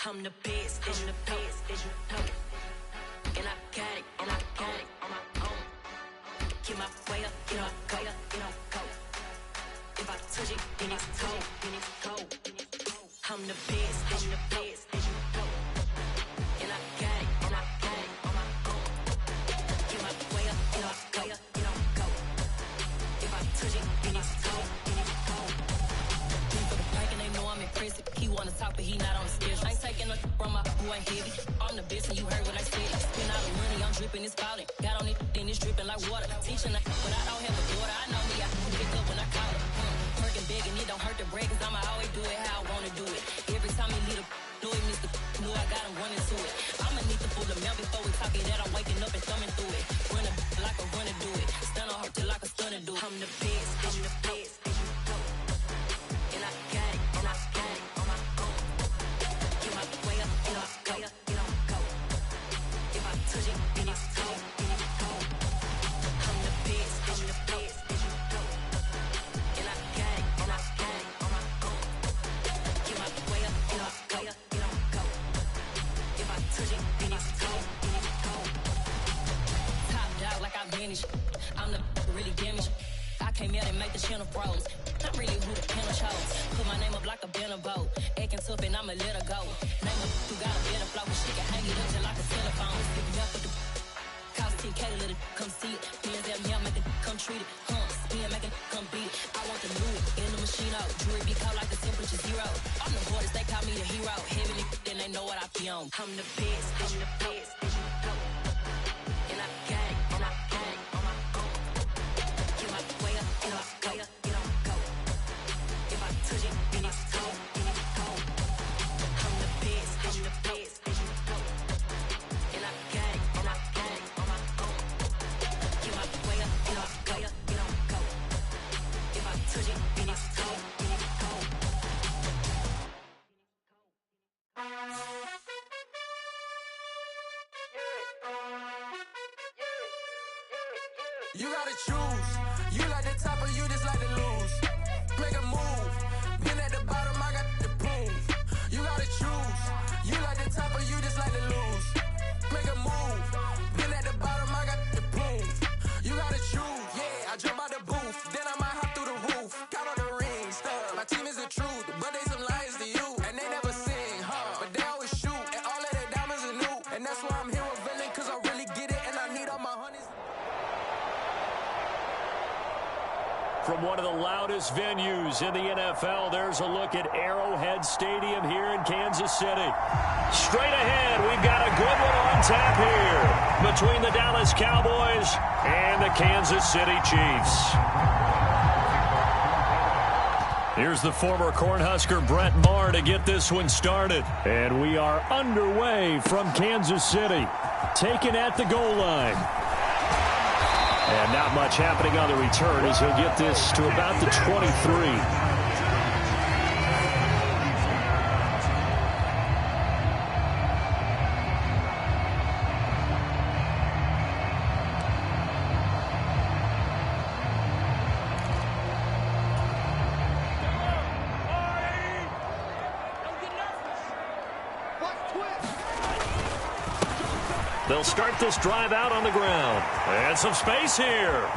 I'm the best, and the best, as you know. And I got it, on my own. Get my way up, get on go, go. If I touch it, then it's cold, I'm the best, as you know. And I got it, on my own. Get my way up, get on go. If I touch it, then it's cold, For the prank and they know I'm impressive. He wanna talk, but he not on the schedule. I ain't taking a from my boy heavy. I'm the best, and you heard what I said. Spend all the money, I'm dripping, it's falling. Got on it, then it's dripping like water. Teaching that, but I don't have a daughter. I know me, I can pick up when I call her. Working big, and it don't hurt to break, cause I'ma always do it how I wanna do it. Every time he lead a know it, Mr. Know I got him running to it. I'ma need to pull the mail before we talk it that I'm waking up and thumbing through it. Run a like a runner do it. Stun on her till like a stunner do it. I'm the best, I'm the best, as you know. And I got it, on my own. Get my way up, get on go. If I touch it, then it's cold, I'm the best, I'm the best, as you know. And I got it, on my own. Get my way up, get on go. If I touch it, then it's cold, Top dog like I vanished. I'm the really damaged. I came out and make the channel froze. Not really who the panel chose. Put my name up like a banner boat. Acting tough and I'ma let her go. Name up who got a better flow. She can hang it up just like a telephone. Stick me up with the cost 10K to let it come see it. Hands at me, I make it come treat it. Spin, make it come beat it. I want to move it in the machine out. Jewelry be cold like the temperature 0. I'm the hardest, they call me the hero. Heavy then they know what I be on. I'm the best, as you know. And I got it, on my own. Get my way up, get on go. If I touch it, then it's cold, I'm the best, as you know. And I got it, on my own. Get my way up, get on go. If I touch it, then it's cold, You gotta choose. You like the top or you just like to lose. Make a move. Been at the bottom, I got the proof. You gotta choose. You like the top or you just like to lose. Make a move. Been at the bottom, I got the proof. You gotta choose. Yeah, I jump out the booth. Then I might hop through the roof. Count on the rings. My team is the truth, but they some liars to you. And they never sing, but they always shoot. And all of their diamonds are new. And that's why I'm here with villain, cause I really get it. And I need all my honeys. From one of the loudest venues in the NFL, there's a look at Arrowhead Stadium here in Kansas City. Straight ahead, we've got a good one on tap here between the Dallas Cowboys and the Kansas City Chiefs. Here's the former Cornhusker Brett Maher to get this one started. And we are underway from Kansas City, taken at the goal line. And not much happening on the return as he'll get this to about the 23. They'll start this drive out on the ground. And some space here.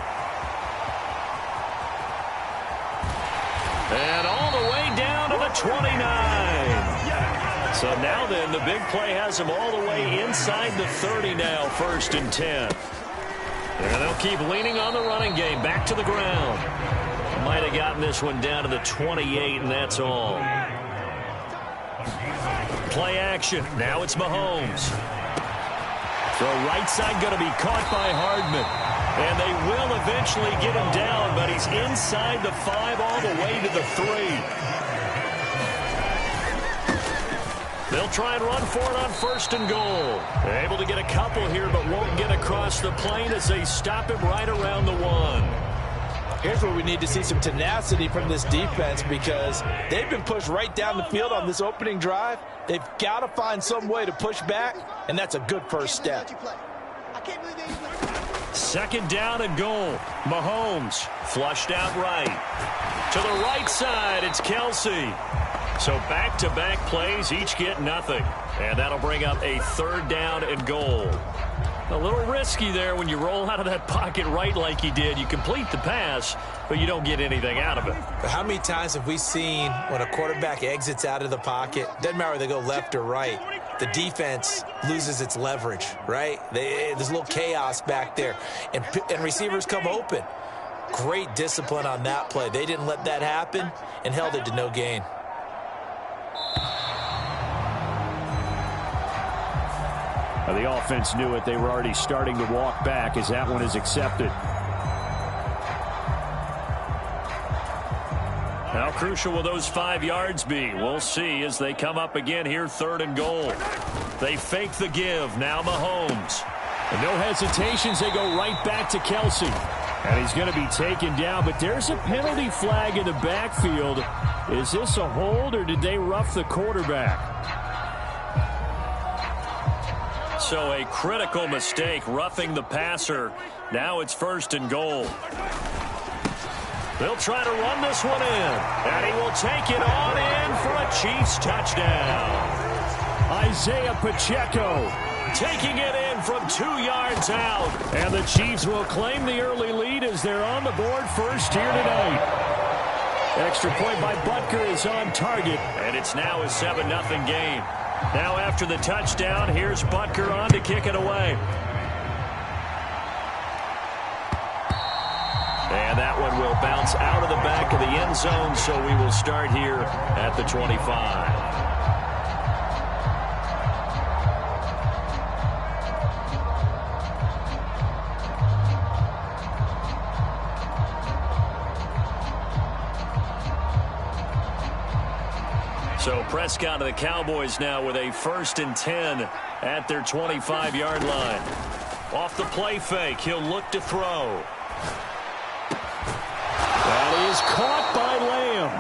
And all the way down to the 29. So now then, the big play has him all the way inside the 30 now, 1st and 10. And they'll keep leaning on the running game. Back to the ground. Might have gotten this one down to the 28, and that's all. Play action. Now it's Mahomes. The right side going to be caught by Hardman. And they will eventually get him down, but he's inside the 5 all the way to the 3. They'll try and run for it on 1st and goal. They're able to get a couple here, but won't get across the plane as they stop him right around the 1. Here's where we need to see some tenacity from this defense because they've been pushed right down the field on this opening drive. They've got to find some way to push back, and that's a good first step. 2nd down and goal. Mahomes flushed out right. To the right side, it's Kelsey. So back-to-back plays, each get nothing. And that'll bring up a 3rd down and goal. A little risky there when you roll out of that pocket right like he did. You complete the pass, but you don't get anything out of it. But how many times have we seen when a quarterback exits out of the pocket, doesn't matter whether they go left or right, the defense loses its leverage, right? There's a little chaos back there, and receivers come open. Great discipline on that play. They didn't let that happen and held it to no gain. The offense knew it. They were already starting to walk back as that one is accepted. How crucial will those 5 yards be? We'll see as they come up again here, 3rd and goal. They fake the give. Now Mahomes. And no hesitations. They go right back to Kelsey. And he's going to be taken down, but there's a penalty flag in the backfield. Is this a hold or did they rough the quarterback? So a critical mistake, roughing the passer. Now it's 1st and goal. They'll try to run this one in. And he will take it on in for a Chiefs touchdown. Isaiah Pacheco taking it in from 2 yards out. And the Chiefs will claim the early lead as they're on the board first here tonight. Extra point by Butker is on target. And it's now a 7-0 game. Now after the touchdown, here's Butker on to kick it away. And that one will bounce out of the back of the end zone, so we will start here at the 25. So Prescott of the Cowboys now with a 1st and 10 at their 25-yard line. Off the play fake, he'll look to throw. That is caught by Lamb.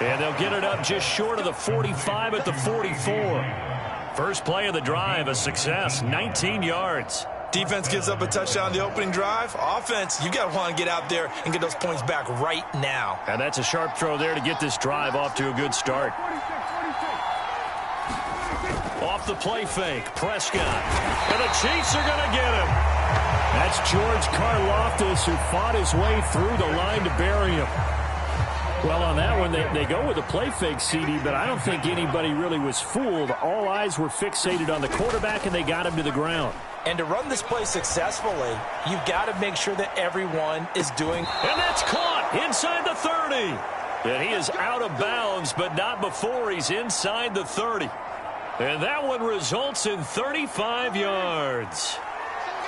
And they'll get it up just short of the 45 at the 44. First play of the drive, a success, 19 yards. Defense gives up a touchdown the opening drive. Offense, you got to want to get out there and get those points back right now. And that's a sharp throw there to get this drive off to a good start. Off the play fake, Prescott. And the Chiefs are going to get him. That's George Karlaftis who fought his way through the line to bury him. Well, on that one, they go with a play fake, CD, but I don't think anybody really was fooled. All eyes were fixated on the quarterback, and they got him to the ground. And to run this play successfully, you've got to make sure that everyone is doing. And that's caught inside the 30. And he is out of bounds, but not before he's inside the 30. And that one results in 35 yards.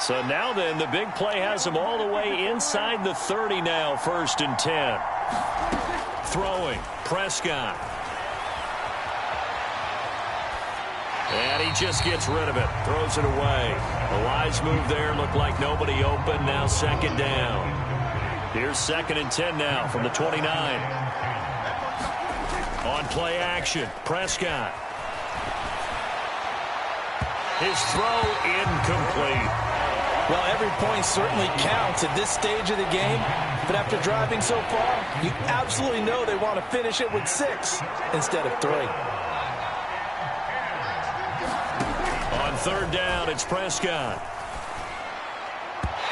So now then, the big play has him all the way inside the 30 now, 1st and 10. Throwing, Prescott. And he just gets rid of it, throws it away. A wise move there, looked like nobody open, now 2nd down. Here's 2nd and 10 now from the 29. On play action, Prescott. His throw incomplete. Well, every point certainly counts at this stage of the game, but after driving so far, you absolutely know they want to finish it with 6 instead of 3. On 3rd down, it's Prescott.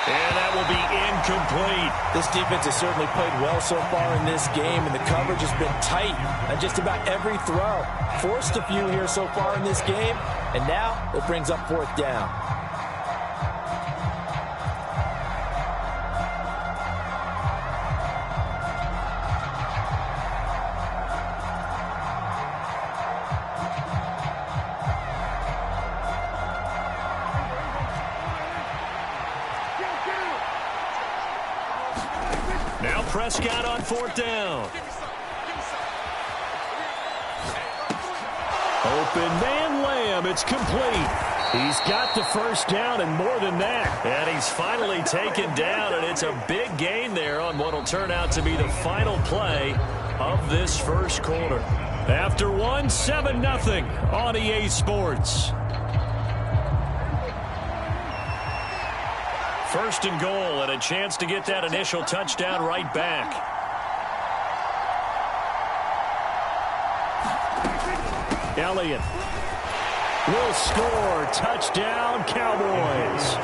And that will be incomplete. This defense has certainly played well so far in this game, and the coverage has been tight on just about every throw. Forced a few here so far in this game, and now it brings up 4th down. Now Prescott on 4th down. Open man Lamb. It's complete. He's got the 1st down and more than that. And he's finally taken down, and it's a big gain there on what will turn out to be the final play of this 1st quarter. After one, 7-0 on EA Sports. 1st and goal, and a chance to get that initial touchdown right back. Elliott will score. Touchdown, Cowboys.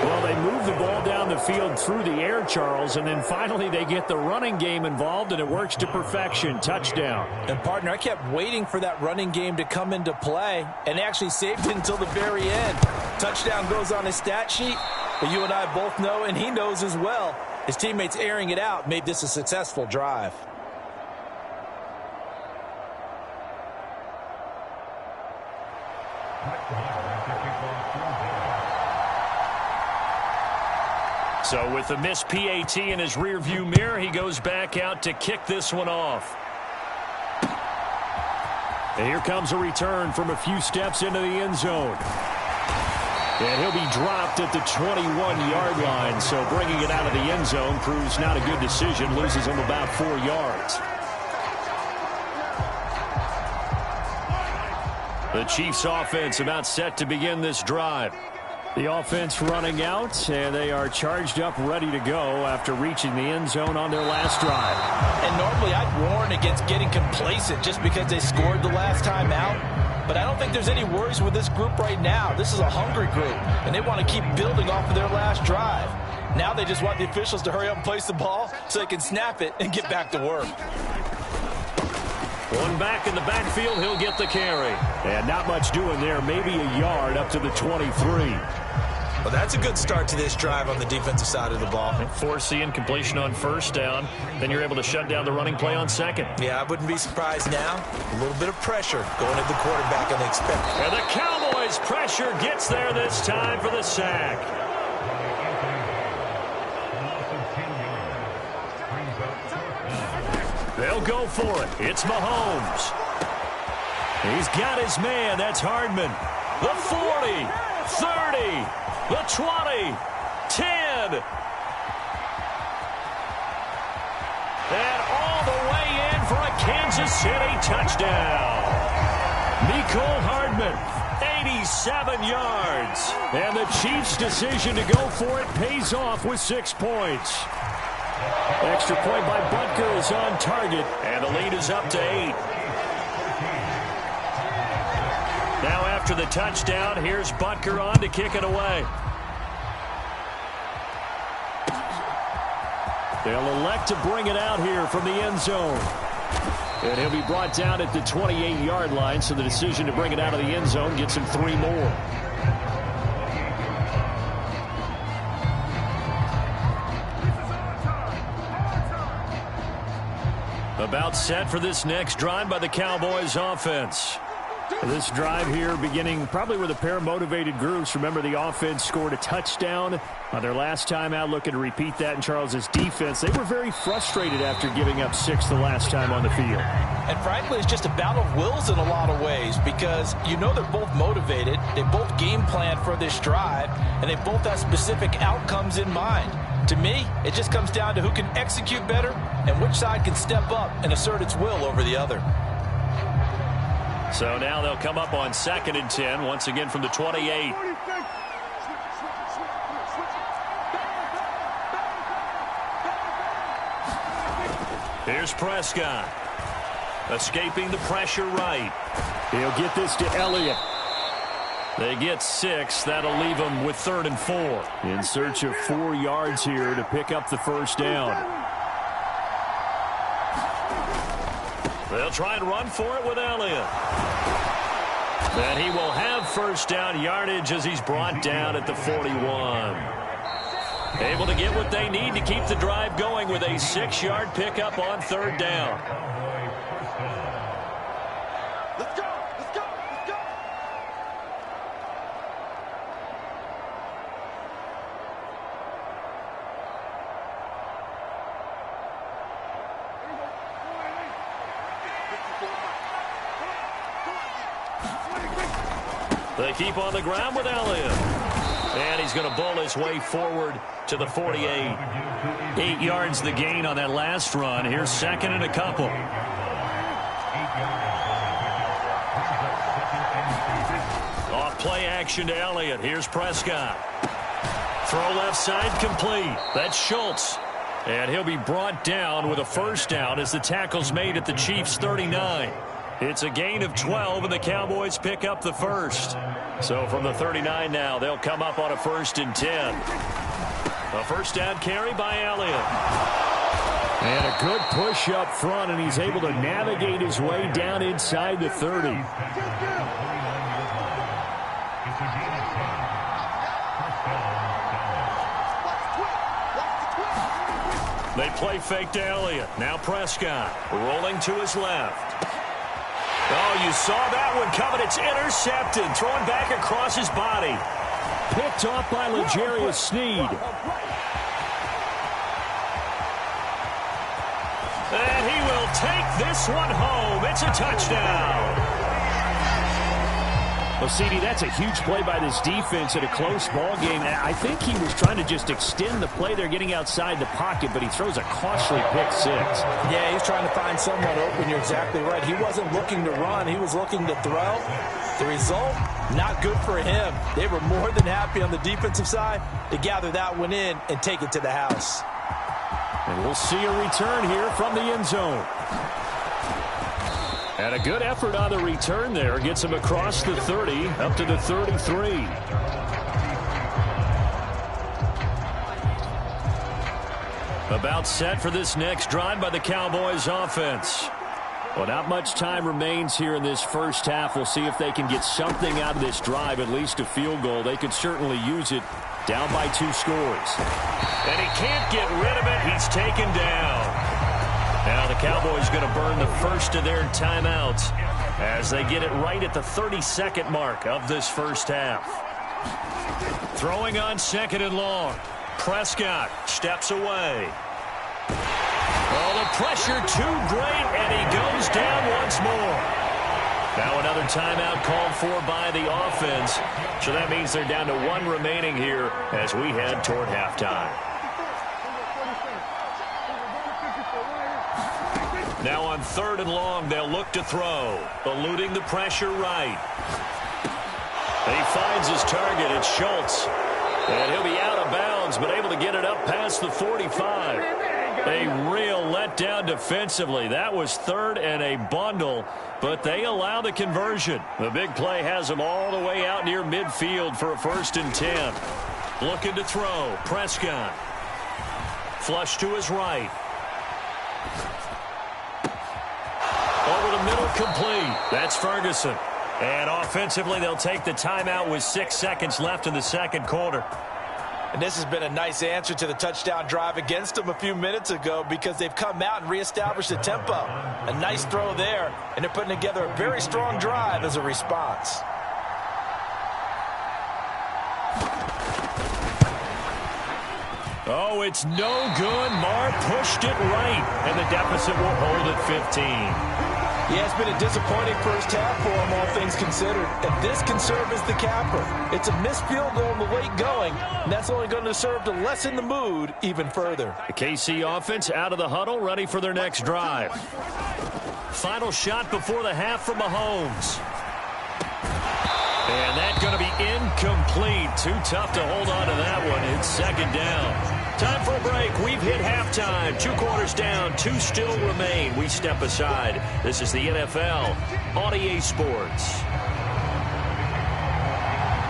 Well, they move the ball down the field through the air, Charles, and then finally they get the running game involved, and it works to perfection. Touchdown. And, partner, I kept waiting for that running game to come into play, and they actually saved it until the very end. Touchdown goes on his stat sheet, but you and I both know, and he knows as well, his teammates airing it out made this a successful drive. So with the missed PAT in his rearview mirror, he goes back out to kick this one off. And here comes a return from a few steps into the end zone. And he'll be dropped at the 21-yard line, so bringing it out of the end zone proves not a good decision, loses him about 4 yards. The Chiefs offense about set to begin this drive. The offense running out, and they are charged up, ready to go after reaching the end zone on their last drive. And normally I'd warn against getting complacent just because they scored the last time out. But I don't think there's any worries with this group right now. This is a hungry group, and they want to keep building off of their last drive. Now they just want the officials to hurry up and place the ball so they can snap it and get back to work. One back in the backfield, he'll get the carry. And not much doing there, maybe a yard up to the 23. Well, that's a good start to this drive on the defensive side of the ball. Force the incompletion on first down. Then you're able to shut down the running play on second. Yeah, I wouldn't be surprised now. A little bit of pressure going at the quarterback unexpected. And the Cowboys' pressure gets there this time for the sack. They'll go for it. It's Mahomes. He's got his man. That's Hardman. The 40, 30, the 20, 10. And all the way in for a Kansas City touchdown. Mecole Hardman, 87 yards. And the Chiefs' decision to go for it pays off with 6 points. Extra point by Butker is on target, and the lead is up to 8. Now after the touchdown, here's Butker on to kick it away. They'll elect to bring it out here from the end zone. And he'll be brought down at the 28-yard line, so the decision to bring it out of the end zone gets him 3 more. About set for this next drive by the Cowboys offense. This drive here beginning probably with a pair of motivated groups. Remember, the offense scored a touchdown on their last time out, looking to repeat that in Charles's defense. They were very frustrated after giving up 6 the last time on the field. And frankly, it's just a battle of wills in a lot of ways, because you know they're both motivated, they both game plan for this drive, and they both have specific outcomes in mind. To me, it just comes down to who can execute better and which side can step up and assert its will over the other. So now they'll come up on 2nd and 10, once again from the 28. Here's Prescott. Escaping the pressure right. He'll get this to Elliott. They get 6. That'll leave them with 3rd and 4. In search of 4 yards here to pick up the first down. They'll try and run for it with Elliott. And he will have first down yardage as he's brought down at the 41. Able to get what they need to keep the drive going with a 6-yard pickup on 3rd down. Let's go! Let's go! Let's go! They keep on the ground with Elliott. And he's going to bowl his way forward to the 48. 8 yards the gain on that last run. Here's 2nd and a couple. Off play action to Elliott. Here's Prescott. Throw left side complete. That's Schultz. And he'll be brought down with a first down as the tackle's made at the Chiefs' 39. It's a gain of 12, and the Cowboys pick up the first. So from the 39 now, they'll come up on a 1st and 10. A first down carry by Elliott. And a good push up front, and he's able to navigate his way down inside the 30. They play fake to Elliott. Now Prescott rolling to his left. Oh, you saw that one coming. It's intercepted. Thrown back across his body. Picked off by L'Jarius Sneed. And he will take this one home. It's a touchdown. Well, CD, that's a huge play by this defense at a close ball game. I think he was trying to just extend the play. They're getting outside the pocket, but he throws a costly pick six. Yeah, he's trying to find someone open. You're exactly right. He wasn't looking to run. He was looking to throw. The result, not good for him. They were more than happy on the defensive side to gather that one in and take it to the house. And we'll see a return here from the end zone. And a good effort on the return there. Gets him across the 30, up to the 33. About set for this next drive by the Cowboys offense. Well, not much time remains here in this first half. We'll see if they can get something out of this drive, at least a field goal. They could certainly use it. Down by 2 scores. And he can't get rid of it. He's taken down. Now the Cowboys going to burn the first of their timeouts as they get it right at the 32nd mark of this first half. Throwing on 2nd and long. Prescott steps away. Oh, the pressure too great, and he goes down once more. Now another timeout called for by the offense. So that means they're down to 1 remaining here as we head toward halftime. Now on 3rd and long, they'll look to throw. Eluding the pressure right. He finds his target. It's Schultz. And he'll be out of bounds, but able to get it up past the 45. A real letdown defensively. That was 3rd and a bundle, but they allow the conversion. The big play has them all the way out near midfield for a 1st and 10. Looking to throw. Prescott. Flush to his right. Over the middle, complete. That's Ferguson. And offensively, they'll take the timeout with 6 seconds left in the second quarter. And this has been a nice answer to the touchdown drive against them a few minutes ago because they've come out and reestablished the tempo. A nice throw there, and they're putting together a very strong drive as a response. Oh, it's no good. Marr pushed it right, and the deficit will hold at 15. Yeah, it's been a disappointing first half for them, all things considered. And this can serve as the capper. It's a missed field goal in the late going, and that's only going to serve to lessen the mood even further. The KC offense out of the huddle, ready for their next drive. Final shot before the half from Mahomes. And that's going to be incomplete. Too tough to hold on to that one. It's 2nd down. Time for a break. We've hit halftime. 2 quarters down. 2 still remain. We step aside. This is the NFL on EA Sports.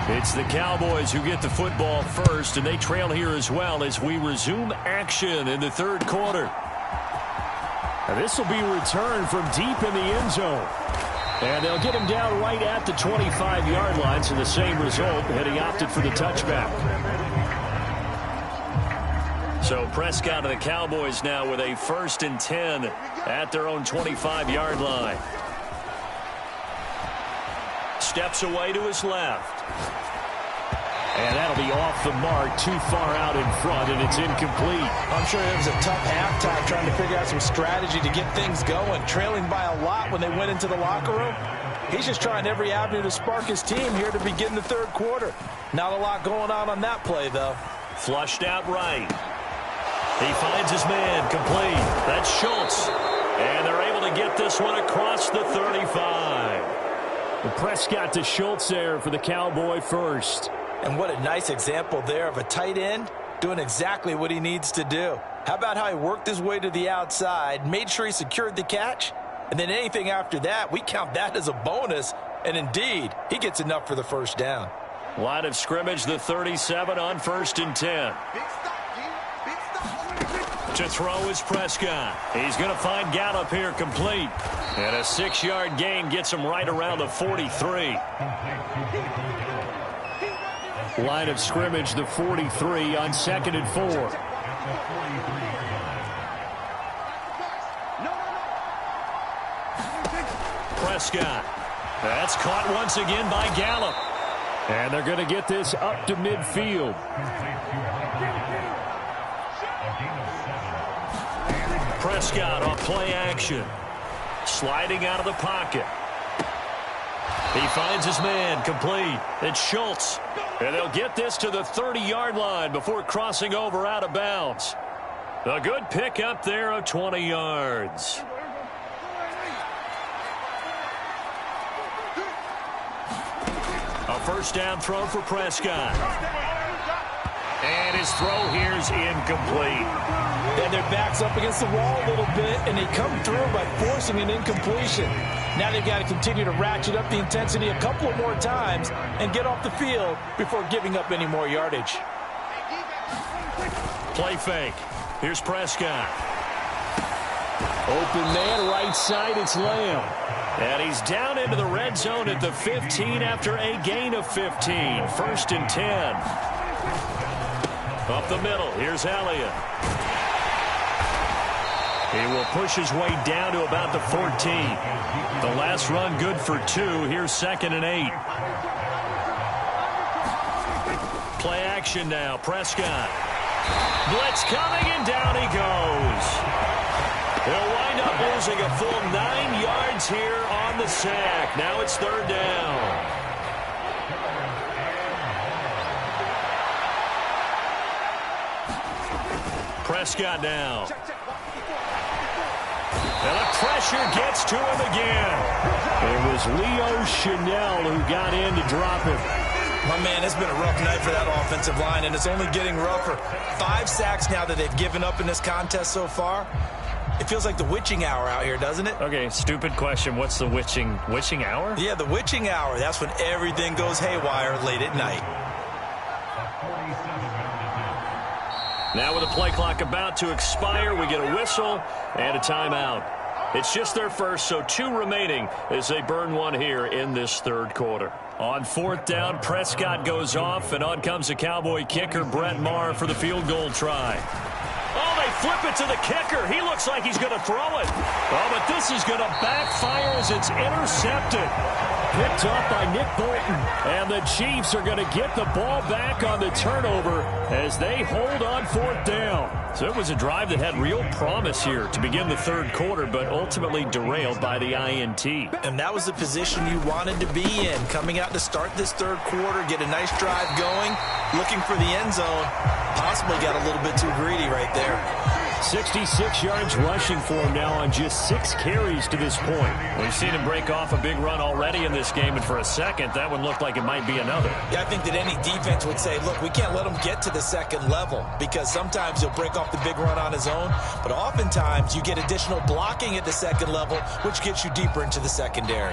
It's the Cowboys who get the football first, and they trail here as well as we resume action in the 3rd quarter. Now this will be returned from deep in the end zone. And they'll get him down right at the 25-yard line, so the same result, and he opted for the touchback. So Prescott of the Cowboys now with a 1st and 10 at their own 25-yard line. Steps away to his left. And that'll be off the mark, too far out in front, and it's incomplete. I'm sure it was a tough halftime trying to figure out some strategy to get things going, trailing by a lot when they went into the locker room. He's just trying every avenue to spark his team here to begin the 3rd quarter. Not a lot going on that play, though. Flushed out right. He finds his man, complete. That's Schultz. And they're able to get this one across the 35. The Prescott to Schultz there for the Cowboy first. And what a nice example there of a tight end doing exactly what he needs to do. How about how he worked his way to the outside, made sure he secured the catch, And then anything after that, we count that as a bonus. And indeed, he gets enough for the first down. Line of scrimmage, the 37 on 1st and 10. To throw is Prescott. He's going to find Gallup here complete. And a 6-yard gain gets him right around the 43. Line of scrimmage, the 43 on 2nd and 4. Prescott. That's caught once again by Gallup. And they're going to get this up to midfield. Prescott on play action. Sliding out of the pocket. He finds his man complete. It's Schultz. And they'll get this to the 30-yard line before crossing over out of bounds. A good pick up there of 20 yards. A first down throw for Prescott. And his throw here's incomplete. And their back's up against the wall a little bit, and they come through by forcing an incompletion. Now they've got to continue to ratchet up the intensity a couple of more times and get off the field before giving up any more yardage. Play fake. Here's Prescott. Open man right side, it's Lamb. And he's down into the red zone at the 15 after a gain of 15. 1st and 10. Up the middle, here's Elliott. He will push his way down to about the 14. The last run good for 2. Here's 2nd and 8. Play action now, Prescott. Blitz coming, and down he goes. He'll wind up losing a full 9 yards here on the sack. Now it's 3rd down. Prescott now. And the pressure gets to him again. It was Leo Chanel who got in to drop him. My man, it's been a rough night for that offensive line, and it's only getting rougher. 5 sacks now that they've given up in this contest so far. It feels like the witching hour out here, doesn't it? Okay, stupid question. What's the witching hour? Yeah, the witching hour. That's when everything goes haywire late at night. Now with the play clock about to expire, we get a whistle and a timeout. It's just their first, so 2 remaining as they burn one here in this 3rd quarter. On 4th down, Prescott goes off, and on comes the Cowboy kicker, Brett Maher, for the field goal try. Oh, they flip it to the kicker. He looks like he's going to throw it. Oh, but this is going to backfire as it's intercepted. Picked off by Nick Bolton. And the Chiefs are going to get the ball back on the turnover as they hold on 4th down. So it was a drive that had real promise here to begin the 3rd quarter, but ultimately derailed by the INT. And that was the position you wanted to be in. Coming out to start this 3rd quarter, get a nice drive going, looking for the end zone. Possibly got a little bit too greedy right there. 66 yards rushing for him now on just 6 carries to this point. We've seen him break off a big run already in this game, and for a second, that one looked like it might be another. Yeah, I think that any defense would say, look, we can't let him get to the 2nd level, because sometimes he'll break off the big run on his own, but oftentimes you get additional blocking at the 2nd level, which gets you deeper into the secondary.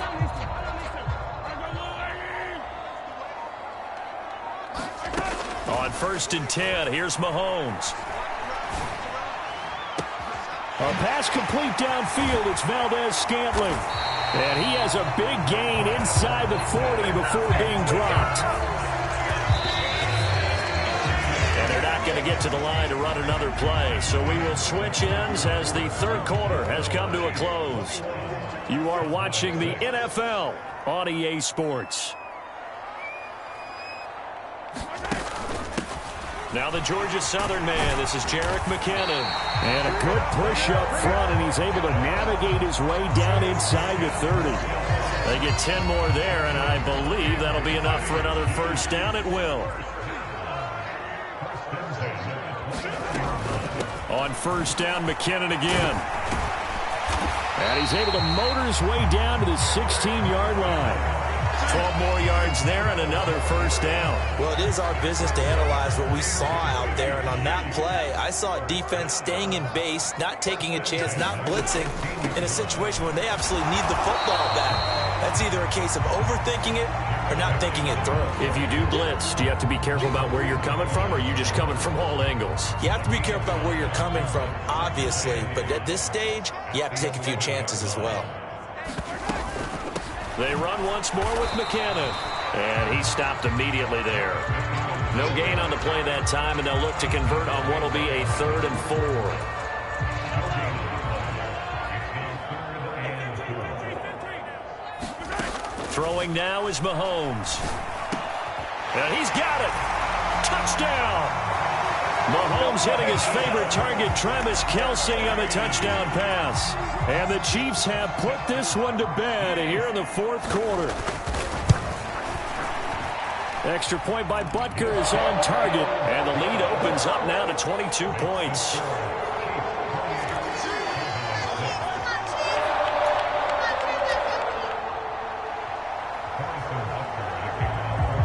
On 1st and 10, here's Mahomes. A pass complete downfield. It's Valdez-Scantling. And he has a big gain inside the 40 before being dropped. And they're not going to get to the line to run another play. So we will switch ends as the 3rd quarter has come to a close. You are watching the NFL on EA Sports. Now the Georgia Southern man. This is Jerick McKinnon. And a good push up front, and he's able to navigate his way down inside the 30. They get 10 more there, and I believe that'll be enough for another first down. It will. On 1st down, McKinnon again. And he's able to motor his way down to the 16-yard line. 12 more yards there and another first down. Well, it is our business to analyze what we saw out there. And on that play, I saw a defense staying in base, not taking a chance, not blitzing in a situation where they absolutely need the football back. That's either a case of overthinking it or not thinking it through. If you do blitz, do you have to be careful about where you're coming from, or are you just coming from all angles? You have to be careful about where you're coming from, obviously. But at this stage, you have to take a few chances as well. They run once more with McKinnon. And he stopped immediately there. No gain on the play that time, and they'll look to convert on what will be a 3rd and 4. Throwing now is Mahomes. And he's got it. Touchdown. Mahomes hitting his favorite target, Travis Kelce, on the touchdown pass. And the Chiefs have put this one to bed here in the 4th quarter. Extra point by Butker is on target. And the lead opens up now to 22 points.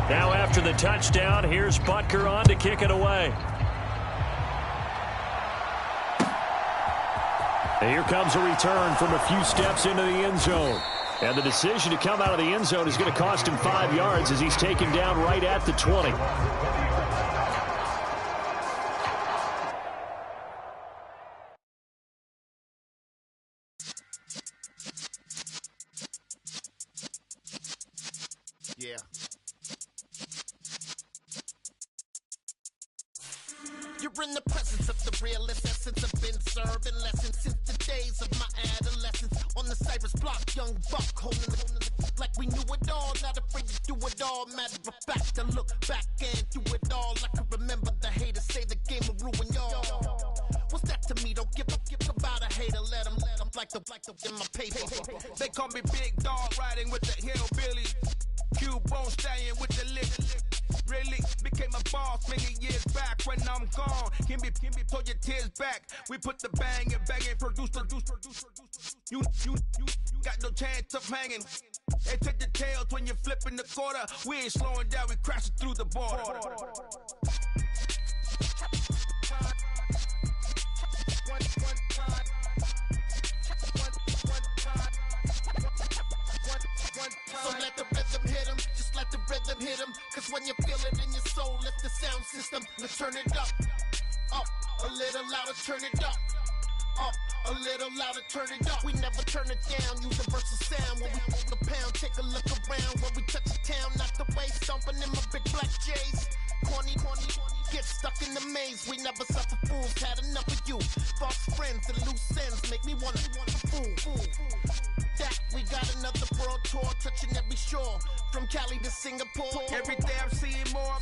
Now after the touchdown, here's Butker on to kick it away. And here comes a return from a few steps into the end zone. And the decision to come out of the end zone is going to cost him 5 yards as he's taken down right at the 20. Yeah. You're in the presence of the realest essence. I've been serving lessons since the days of my adolescence. On the Cypress block, young buck holding the like we knew it all. Not afraid to do it all. Matter of fact, I look back and do it all. I can remember the haters say the game will ruin y'all. What's that to me? Don't give about a hater. Let them like the in my paper. They call me Big Dog, riding with the hillbillies. Q-Bone stallion with the lick. Really became a boss many years back. When I'm gone, can be pull your tears back. We put the bang and produce. You got no chance of hanging. They take the tails when you're flipping the quarter. We ain't slowing down, we crashing through the border. So let the rhythm hit him, just let the rhythm hit him. Cause when you feel it in your soul, lift the sound system. Let's turn it up, a little louder, turn it up, a little louder, turn it up. We never turn it down, universal sound. When we hold the pound, take a look around. When we touch the town, not the way, stomping in my big black J's. Corny, get stuck in the maze. We never suffer fools, had enough of you. False friends and loose ends make me wanna fool. That we got another world tour, touching every shore, from Cali to Singapore. Every day I'm seeing more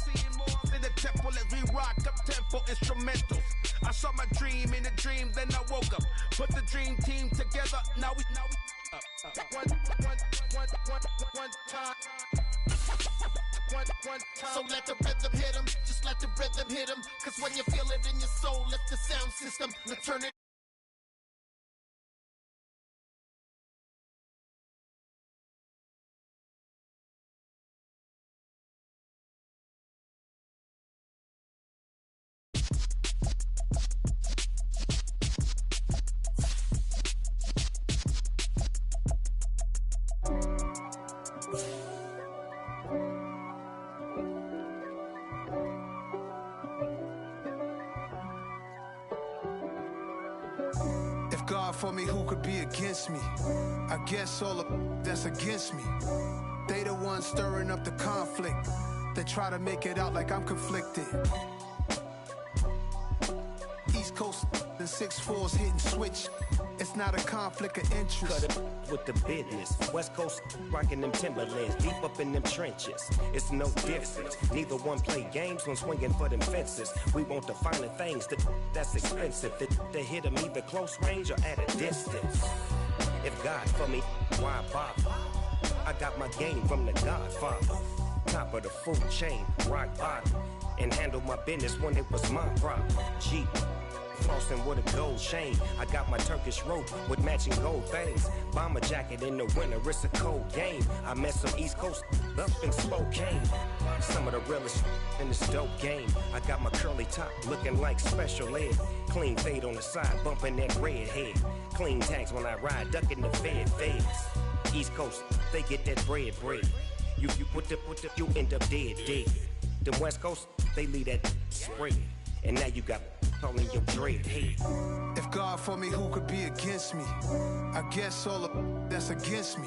in the temple as we rock up tempo instrumentals. I saw my dream in a dream, then I woke up. Put the dream team together, now we one time. So let the rhythm hit him, just let the rhythm hit him. Cause when you feel it in your soul, lift the sound system, let's turn it. God for me, who could be against me? I guess all of that's against me. They the ones stirring up the conflict. They try to make it out like I'm conflicted. East Coast, the 6'4's hitting switch. It's not a conflict of interest. Cut it with the business. West Coast rocking them Timberlands, deep up in them trenches. It's no difference. Neither one play games when swinging for them fences. We want the finer things that's expensive. That hit them either close range or at a distance. If God for me, why bother? I got my game from the Godfather. Top of the food chain, rock bottom. And handle my business when it was my problem. G. flossing with a gold chain. I got my Turkish rope with matching gold things. Bomber jacket in the winter, it's a cold game. I met some East Coast up in Spokane. Some of the realest in this dope game. I got my curly top looking like special ed. Clean fade on the side, bumping that red head. Clean tags when I ride, ducking the feds. East Coast, they get that bread. You you end up dead. The West Coast, they leave that spread. And now you got calling your dread head. If God for me, who could be against me? I guess all the that's against me.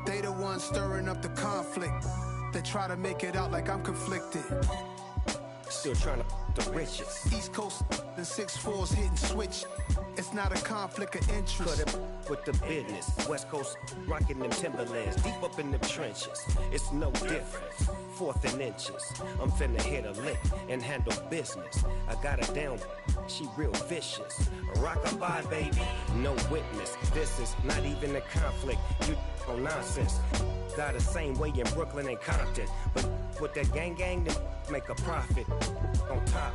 They the ones stirring up the conflict. They try to make it out like I'm conflicted. Still trying to the riches. East Coast and 6'4s hitting switch. It's not a conflict of interest. Cut it with the business. West Coast rocking them Timberlands, deep up in them trenches. It's no difference. 4th and inches. I'm finna hit a lick and handle business. I got her down. She real vicious. Rock-a-bye, baby. No witness. This is not even a conflict. You on nonsense. Got the same way in Brooklyn and Compton. But with that gang, then make a profit. On top,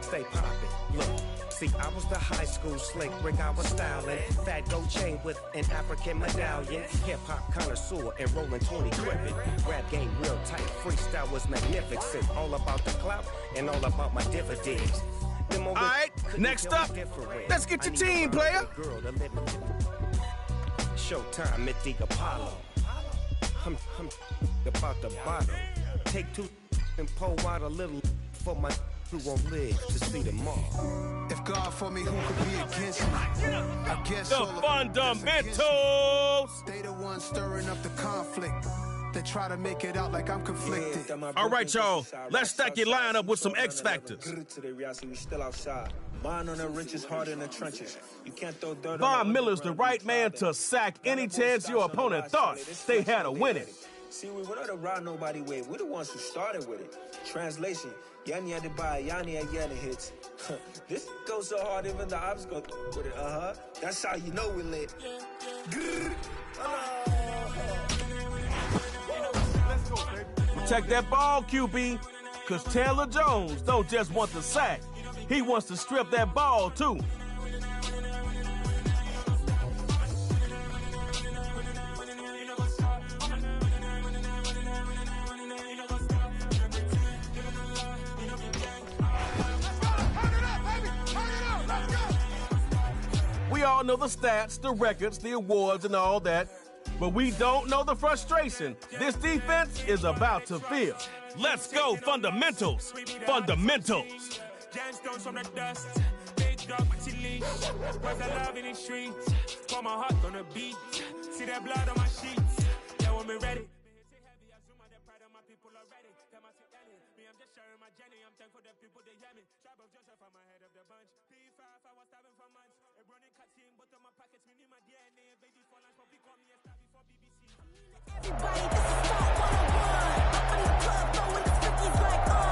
stay poppin'. Look, see, I was the high school slick Rick, I was styling. Fat gold chain with an African medallion. Hip-hop connoisseur and rolling 20 crippin'. Rap game real tight, freestyle was magnificent. All about the clout and all about my dividends. All right, next up, let's get your team, player. Showtime at the Apollo. I'm about the bottom. Take 2 and pour out a little for my who won't live to see tomorrow. If God for me, who could be against me? I guess the fundamentals. They the ones stirring up the conflict. They try to make it out like I'm conflicted. All right, y'all, let's stack your line up with some X factors. Von on the riches, hard in the trenches. You can't throw dirt. Von Miller's the right man to sack any chance your opponent thought they had a winning. See, we don't ride nobody with. We're the ones who started with it. Translation: Yanni had to buy, Yanni had getting hits. This goes so hard, even the ops go with it. That's how you know we lit. Protect that ball, QB, because Taylor Jones don't just want the sack. He wants to strip that ball, too. We all know the stats, the records, the awards, and all that, but we don't know the frustration this defense is about to feel. Let's go, fundamentals. Fundamentals. Gemstones from the dust, big dog chili. Was I love in the streets? Pour my heart on the beat. See that blood on my sheets. Yeah, when we ready.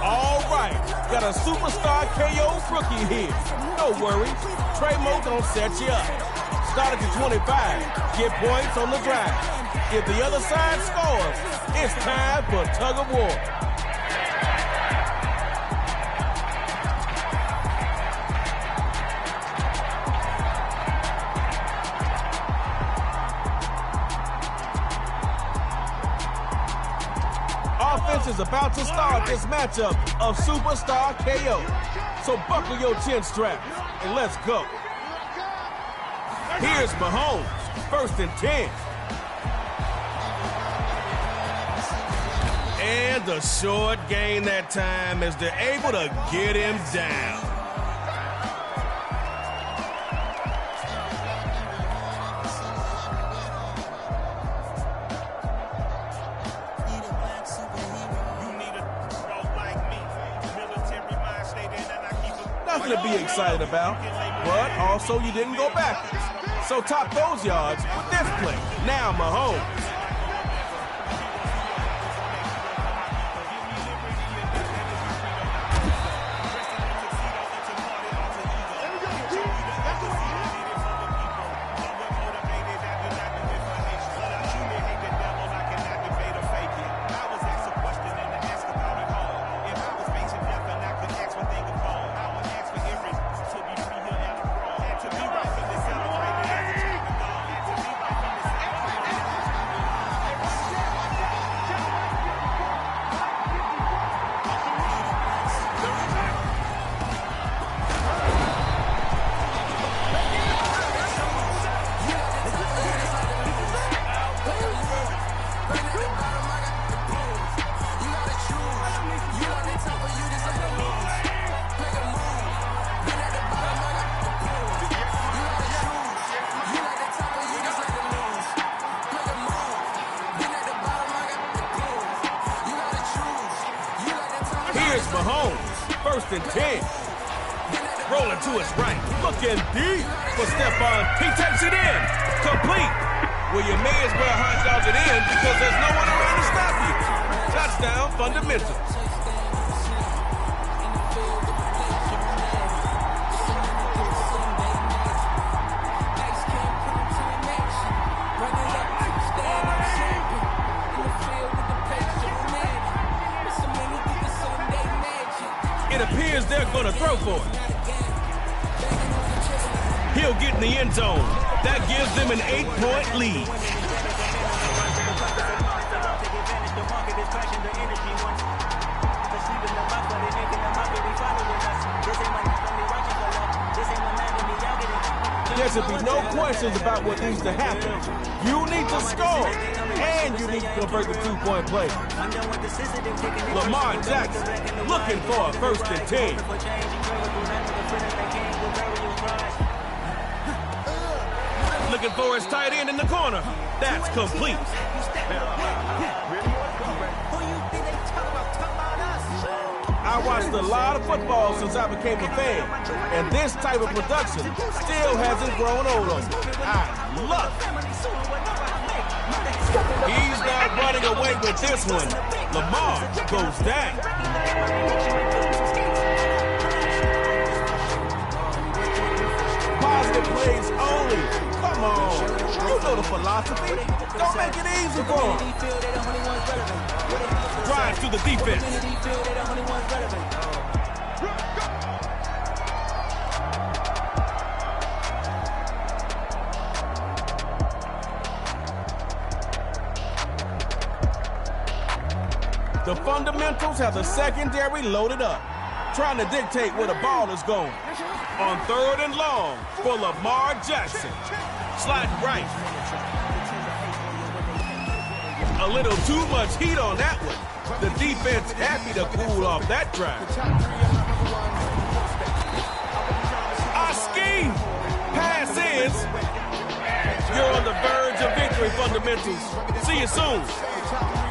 All right, got a superstar KO rookie here. No worries, Trey Mo gon' set you up. Start at the 25, get points on the drive. If the other side scores, it's time for tug of war. Offense is about to start this matchup of Superstar KO. So buckle your chin straps and let's go. Here's Mahomes, 1st and 10. And the short gain that time as they're able to get him down. Nothing to be excited about, but also you didn't go backwards. So top those yards with this play. Now Mahomes. first and 10. Rolling to his right. Looking deep for Stephon. He takes it in. Complete. Well, you may as well hot dog it in because there's no one around to stop you. Touchdown, Fundamentals. It appears they're going to throw for it. He'll get in the end zone. That gives them an 8-point lead. There should be no questions about what needs to happen. You need to score, and you need to convert the two-point play. Lamar Jackson looking for a first and 10. Looking for his tight end in the corner. That's complete. I watched a lot of football since I became a fan, and this type of production still hasn't grown old on me. I love it. He's not running away with this one. Lamar goes down. Positive plays only. Come on. You know the philosophy. Don't make it easy for him. Drive to the defense. The Fundamentals have the secondary loaded up, trying to dictate where the ball is going. On 3rd and long for Lamar Jackson. Slide right. A little too much heat on that one. The defense happy to cool off that drive. A scheme. Pass is. You're on the verge of victory, Fundamentals. See you soon.